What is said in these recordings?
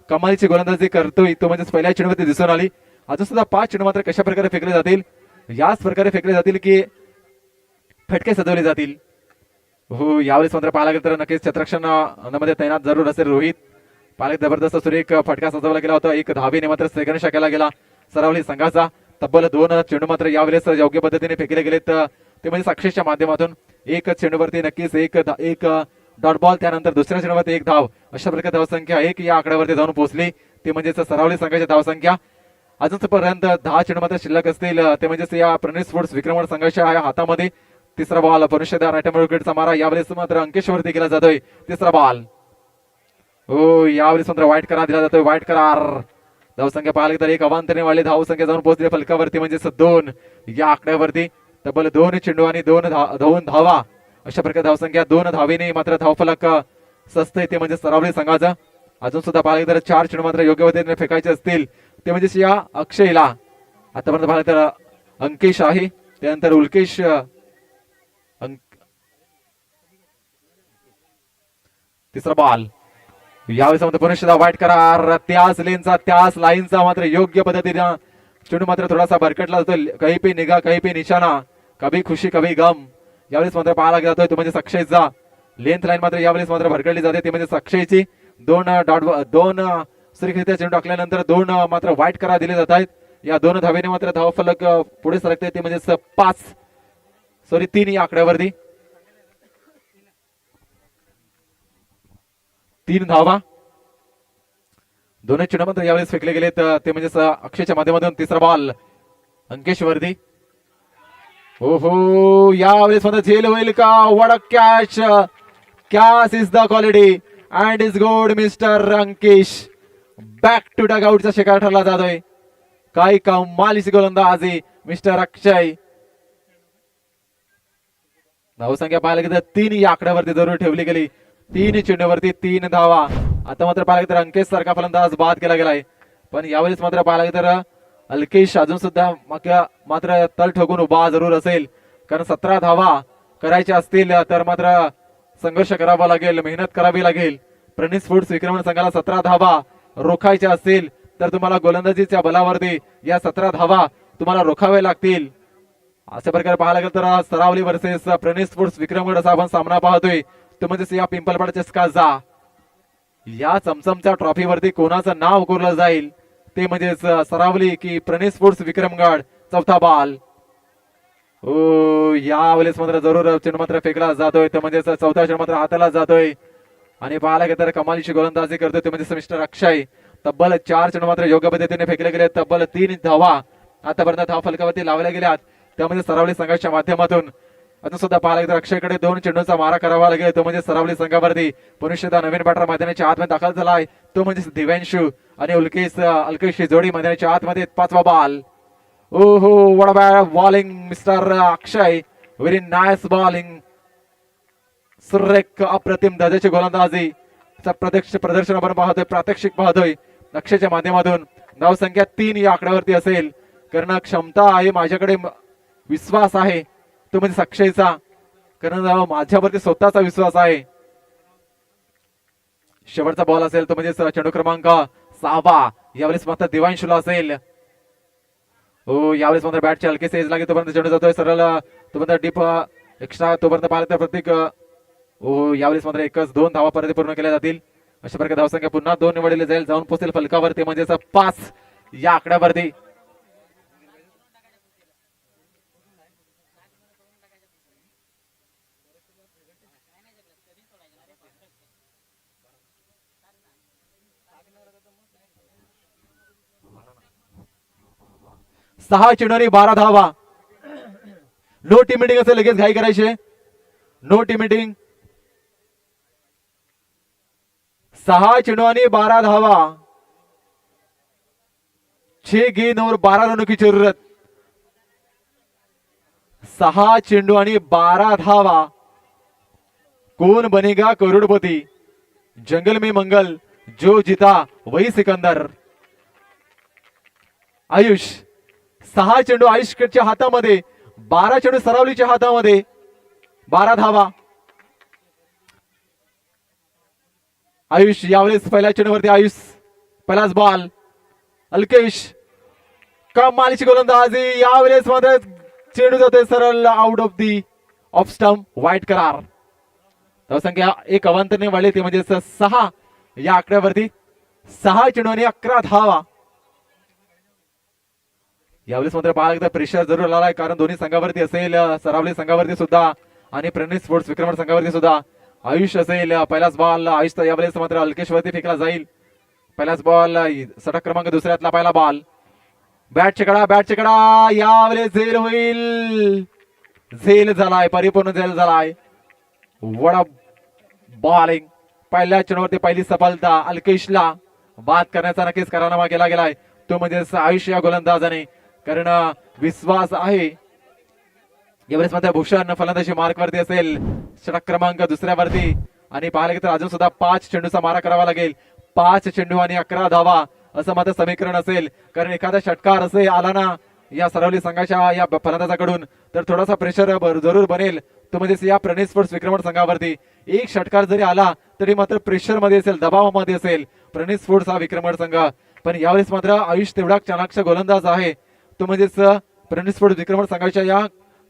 कमालीची गोलंदाजी करतोय तो म्हणजे पहिल्या चेंडूवरती दिसून आली. अजून सुद्धा 5 चेंडू मात्र कशा प्रकारे फेकले जातील, याच प्रकारे फेकले जातील की फटके सजवले जातील. हो, यावेळेस मात्र पाहायला गेलं तर नक्कीच क्षेत्ररक्षणामध्ये तैनात जरूर असेल रोहित. पालक जबरदस्त सुरेख फटका सजवला गेला होता. एक धावेने मात्र सेकंड केला गेला सरावली संघाचा. तब्बल 2 चेंडू मात्र यावेळेस योग्य पद्धतीने फेकले गेलेत ते म्हणजे सक्सेसच्या माध्यमातून. एक चेंडूवरती नक्कीच एक डॉट बॉल, त्यानंतर दुसऱ्या चेंडूवरती एक धाव, अशा प्रकारे धावसंख्या एक या आकड्यावरती जाऊन पोहोचली. ते म्हणजेच सरावली संघाची धावसंख्या. अजूनपर्यंत 10 चेंडू मात्र शिल्लक असतील ते म्हणजेच या प्रणित स्पोर्ट्स विक्रमगड संघाच्या हातामध्ये. तिसरा बॉल पनुष्यदार रायटमोड विकेटचा मारा यावेळेस मात्र अंकेशवरती केला जातोय. तिसरा बॉल, हो यावेळेस मात्र वाईट करार दिला जातोय. वाईट करार. धावसंख्या पाहिली तर एक अवांतरने वाढली धावसंख्या जाऊन पोहोचली फलकावरती म्हणजेच 2 या आकड्यावरती. तब्बल 2 चेंडू आणि 2 धावा, अशा प्रकारे धावसंख्या 2 धावेने मात्र धावफलक सस्ते ते म्हणजे सरावली संघाचं. अजून सुद्धा पाहिलं तर 4 चेंडू मात्र योग्य पद्धतीने फेकायचे असतील ते म्हणजे या अक्षयला. आतापर्यंत पाहिलं तर अंकेश आहे, त्यानंतर उल्केश, तिसरा बॉल यावेळेस मात्र पुन्हा वाईट करार. त्याच लेनचा त्याच लाईनचा मात्र योग्य पद्धतीने चेंडू मात्र थोडासा भरकटला जातो. काही पे निगा काही पे निशाणा, कभी खुशी कभी गम. यावेळेस मात्र पाहायला जातोय तो म्हणजे सक्सेसचा लेंथ लाईन मात्र यावेळेस मात्र भरकटली जाते ते म्हणजे सक्सेसची. 2 सुरेखरित्या चेंडू टाकल्यानंतर 2 मात्र वाईट करार दिले जात आहेत. या 2 धावेने मात्र धावफलक पुढे सरकते ते म्हणजे 3 या आकड्यावरती. 3 धावा, 2 चेंडू मात्र यावेळेस फेकले गेलेत ते म्हणजे अक्षयच्या माध्यमातून. तिसरा बॉल अंकेश वर्दी. हो हो, यावेळेस मात्र झेल होईल का? वड catch. Catch is the quality and is good mister Ankesh. Back to डग आउटचा शिकार ठरला जातोय. काय कमालीची गोलंदाजी मिस्टर अक्षय. धावसंख्या पाहायला गेलं तर 3 या आकड्यावरती जरूर ठेवली गेली. 3 चेंडूवरती 3 धावा. आता मात्र पाहायला गेलं तर अंकेश सारखा फलंदाज बाद केला गेलाय, पण यावेळेस मात्र पाहायला गेलं तर अल्केश अजून सुद्धा मात्र तल ठोकून उभा जरूर असेल, कारण 17 धावा करायच्या असतील तर मात्र संघर्ष करावा लागेल, मेहनत करावी लागेल. प्रणित स्पोर्ट्स विक्रमगड संघाला 17 धावा रोखायच्या असतील तर तुम्हाला गोलंदाजीच्या बलावरती या 17 धावा तुम्हाला रोखावे लागतील. अशा प्रकारे पाहायला गेलं तर सरावली वर्सेस प्रणित स्पोर्ट्स विक्रमगड असा आपण सामना पाहतोय. तो म्हणजे या पिंपलपाड चस्काचा. या चमचमच्या ट्रॉफीवरती कोणाचं नाव कोरलं जाईल ते म्हणजे सरावली की प्रणित स्पोर्ट्स विक्रमगड. चौथा बॉल, हो यावेळेस मात्र जरूर चेंडू मात्र फेकला जातोय तर म्हणजे चौथा चेंडू मात्र हाताला जातोय आणि पाहायला गेलं तर कमालीची गोलंदाजी करतोय ते म्हणजे मिस्टर अक्षय. तब्बल 4 चेंडू मात्र योग्य पद्धतीने फेकले गेले. तब्बल 3 धावा आतापर्यंत धाव फलकावरती लावल्या गेल्यात त्यामध्ये सरावली संघाच्या माध्यमातून. अजून सुद्धा पाहायला गेलं अक्षयकडे 2 चेंडूचा मारा करावा लागेल तो म्हणजे सरावली संघावरती. पुन्हा नवीन बॅटर मैदानाच्या आतमध्ये दाखल झालाय तो म्हणजे दिव्यांशू आणि अल्केशची जोडी मैदानाच्या आतमध्ये. 5वा बॉल, ओ हो what a bowling mister Akshay, very nice bowling. सुरेख अप्रतिम दर्जाची गोलंदाजी प्रत्यक्ष प्रदर्शन आपण पाहतोय, प्रात्यक्षिक पाहतोय अक्षयच्या माध्यमातून. धावसंख्या 3 या आकड्यावरती असेल, कारण क्षमता आहे माझ्याकडे, विश्वास आहे तो म्हणजे अक्षयचा, कारण माझ्यावरती स्वतःचा विश्वास आहे. शेवटचा बॉल असेल तो म्हणजे चेंडू क्रमांक 6 यावेळेस मात्र दिव्यांशूला असेल. हो यावेळेस मात्र बॅटची हलकी सेज लागेल तोपर्यंत चेंडू जातोय सरळ तोपर्यंत डीप एक्स्ट्रा तोपर्यंत पाहिलं तर प्रत्येक हो यावेळेस मात्र 1-2 धावा परत पूर्ण केल्या जातील. अशा प्रकारे धावसंख्या पुन्हा 2 निवडले जाईल, जाऊन पोहोचेल फलकावरती म्हणजे 5 या आकड्यावरती. सहा चेंडू 12 धावा. नो टीम मिटिंग असेल, लगेच घाई करायचे. No team meeting. 6 चेंडू 12 धावा. 6 गेंद और 12 रनों की जरूरत. 6 चेंडू 12 धावा. कौन बनेगा करोड़पति, जंगल में मंगल, जो जीता वही सिकंदर. आयुष 6 चेंडू आयुषच्या हातामध्ये, 12 चेंडू सरावलीच्या हातामध्ये. 12 धावा. आयुष यावेळेस पहिल्या चेंडूवरती आयुष पहिलाच बॉल अल्केश कमालीची गोलंदाजी यावेळेस मात्र चेंडू जातोय सरळ out of the off stump वाईट करार. धावसंख्या एक अवांतरने वाढली ती म्हणजे 6 या आकड्यावरती 6 चेंडू आणि 11 धावा. यावेळेस मात्र पाहायला प्रेशर जरूर आलाय कारण दोन्ही संघावरती असेल सरावली संघावरती सुद्धा आणि प्रणित स्पोर्ट्स विक्रमण संघावरती सुद्धा आयुष असेल. पहिलाच बॉल आयुष यावेळेस मात्र अल्केश वरती फेकला जाईल. पहिलाच बॉल षटक क्रमांक दुसऱ्यातला पहिला बॉल बॅट कडा यावेळेस झेल होईल. झेल झालाय परिपूर्ण झेल झालाय. वडा बॉलिंग पहिल्या चेंडूवरती पहिली सफलता अल्केशला बाद करण्याचा नक्कीच कारनामा केला गेलाय तो म्हणजे आयुष या गोलंदाजाने कारण विश्वास आहे. यावेळेस मात्र भूषण फलंदाजी मार्क वरती असेल षटक क्रमांक दुसऱ्यावरती आणि पाहायला गेलं तर अजून सुद्धा 5 चेंडूचा मारा करावा लागेल. 5 चेंडू आणि 11 धावा असं मात्र समीकरण असेल कारण एखादा षटकार असे आला ना या सरावली संघाच्या या फलंदाजाकडून तर थोडासा प्रेशर जरूर बनेल तो म्हणजे या प्रणित स्पोर्ट्स विक्रमण संघावरती. एक षटकार जरी आला तरी मात्र प्रेशर मध्ये असेल दबावामध्ये असेल प्रणित स्पोर्ट्स हा विक्रमण संघ. पण यावेळेस मात्र आयुष तेवढा चाणाक्ष गोलंदाज आहे तो म्हणजेच प्रणित स्पोर्ट्स विक्रमण संघाच्या या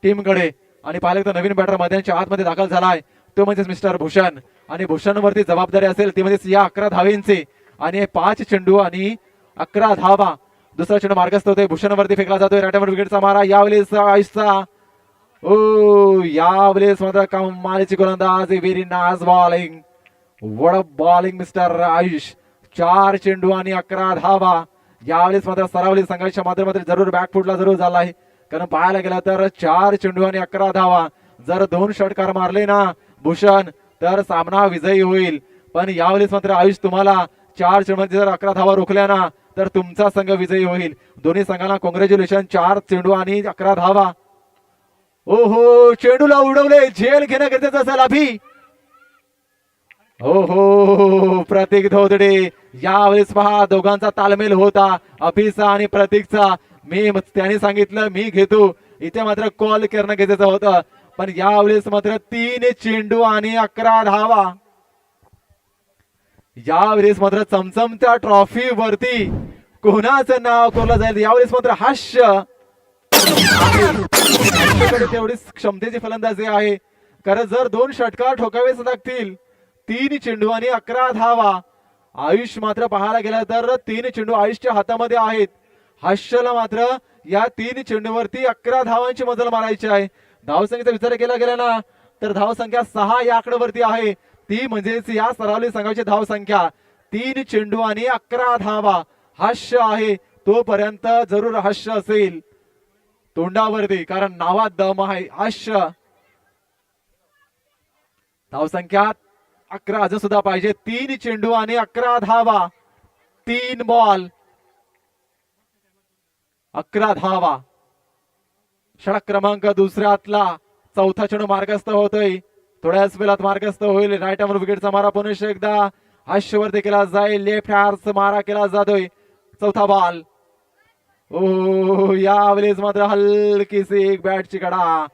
टीमकडे आणि पाहिलं तर नवीन बॅटर मैदानाच्या आतमध्ये दाखल झालाय तो म्हणजे मिस्टर भूषण आणि भूषणवरती जबाबदारी असेल ती म्हणजे या 11 धावेंची आणि 5 चेंडू आणि 11 धावा. दुसरा चेंडू मार्गस्थ होतोय भूषणवरती फेकला जातोय राईटवर विकेटचा मारा यावेळेस आयुषचा यावेळेस मात्र कमालीची गोलंदाज very nice bowling. What a bowling mister Ayush. 4 चेंडू आणि 11 धावा. यावेळेस मात्र सरावली संघाच्या माध्यमातून जरूर बॅकफुटला जरूर झाला आहे कारण पाहायला गेला तर 4 चेंडू आणि 11 धावा. जर 2 षटकार मारले ना भूषण तर सामना विजयी होईल. पण यावेळेस मात्र आयुष तुम्हाला 4 चेंडूमध्ये जर 11 धावा रोखल्या ना तर तुमचा संघ विजयी होईल. दोन्ही संघांना कॉंग्रॅच्युलेशन. 4 चेंडू आणि 11 धावा. ओहो चेंडूला उडवले झेल घेणं गरजेचं असेल अभि. हो प्रतीक धोदडे यावेळेस पहा दोघांचा तालमेल होता अभिचा आणि प्रतीकचा. त्यांनी सांगितलं मी घेतो इथे मात्र कॉल करणं गरजेचं होतं पण यावेळेस मात्र 3 चेंडू आणि 11 धावा. यावेळेस मात्र चमचमत्या ट्रॉफी वरती कोणाचं नाव कोरलं जाईल यावेळेस मात्र हास्य तेवढीच क्षमतेची फलंदाजी आहे कारण जर 2 षटकार ठोकावेच लागतील 3 चेंडू आणि 11 धावा. आयुष मात्र पाहायला गेला तर 3 चेंडू आयुषच्या हातामध्ये आहेत. हास्यला मात्र या 3 चेंडूवरती 11 धावांची मजल मारायची आहे. धावसंख्येचा विचार केला गेला ना तर धावसंख्या 6 या आकड्यावरती आहे ती म्हणजेच या सरावली संघाची धावसंख्या 3 चेंडू आणि 11 धावा. हास्य आहे तोपर्यंत जरूर हास्य असेल तोंडावरती कारण नावात दम आहे हास्य. धावसंख्या 11 अजून सुद्धा पाहिजे. 3 चेंडू आणि 11 धावा. 3 बॉल 11 धावा. षटक क्रमांक दुसऱ्यातला चौथा चेंडू मार्गस्थ होतोय थोड्याच वेळात मार्गस्थ होईल. राईट आर्म विकेटचा मारा पुन्हा एकदा हास्यवरती केला जाईल. लेफ्ट हॅर्स मारा केला जातोय. चौथा बॉल. यावेळेस मात्र हलकीशी एक बॅटची कडा.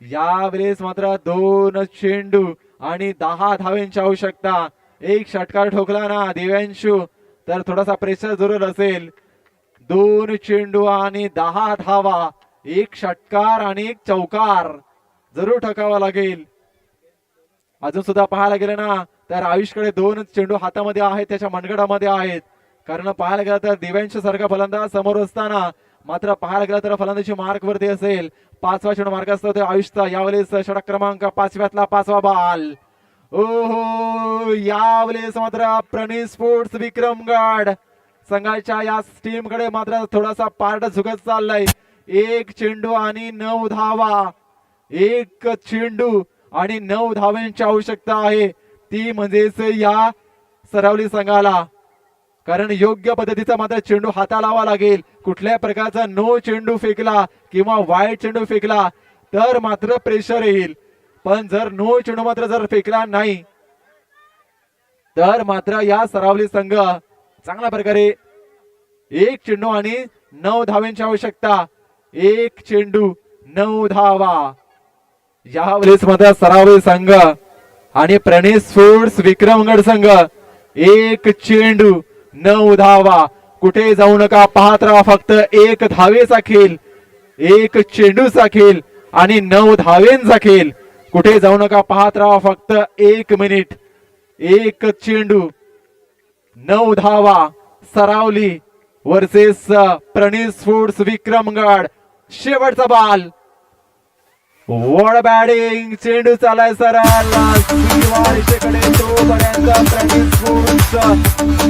यावेळेस मात्र 2 चेंडू आणि 10 धावेंची आवश्यकता. एक षटकार ठोकला ना दिव्यांशू तर थोडासा प्रेशर जरूर असेल. 2 चेंडू आणि 10 धावा. एक षटकार आणि एक चौकार जरूर ठोकावा लागेल. अजून सुद्धा पाहायला गेलं ना तर आयुषकडे 2 चेंडू हातामध्ये आहेत त्याच्या मनगडामध्ये आहेत कारण पाहायला गेलं तर दिव्यांश सारखा फलंदाज समोर असताना मात्र पाहायला गेलं तर फलंदाजी मार्क वरती असेल. 5वा चेंडू मार्क असतो आयुषचा. यावेळेस षटक क्रमांक 5व्यातला 5वा बॉल. यावेळेस मात्र प्रणित स्पोर्ट्स विक्रमगड संघाच्या या टीम कडे मात्र थोडासा पार्ट झुकत चाललाय. 1 चेंडू आणि 9 धावा. 1 चेंडू आणि 9 धावांची आवश्यकता आहे ती म्हणजेच या सरावली संघाला कारण योग्य पद्धतीचा मात्र चेंडू हाताळावा लागेल. कुठल्या प्रकारचा नो चेंडू फेकला किंवा वाईट चेंडू फेकला तर मात्र प्रेशर येईल. पण जर नो चेंडू मात्र जर फेकला नाही तर मात्र या सरावली संघ चांगल्या प्रकारे 1 चेंडू आणि 9 धावांची आवश्यकता. 1 चेंडू 9 धावा. यावेळेस मात्र सरावली संघ आणि प्रणित स्पोर्ट्स विक्रमगड संघ एक चेंडू 9 धावा. कुठे जाऊ नका, पाहत राहा फक्त. एक धावेचा खेळ, एक चेंडूचा खेळ आणि 9 धावेंचा खेळ. कुठे जाऊ नका, पाहत राहा फक्त. 1 मिनिट, एक चेंडू 9 धावा. सरावली वर्सेस प्रणित स्पोर्ट्स विक्रमगड. शेवटचा बॉल. वॉड बॅटिंग, चेंडू चालाय सरळ सीमारेषेकडे. तो बघायचा प्रणित स्पोर्ट्स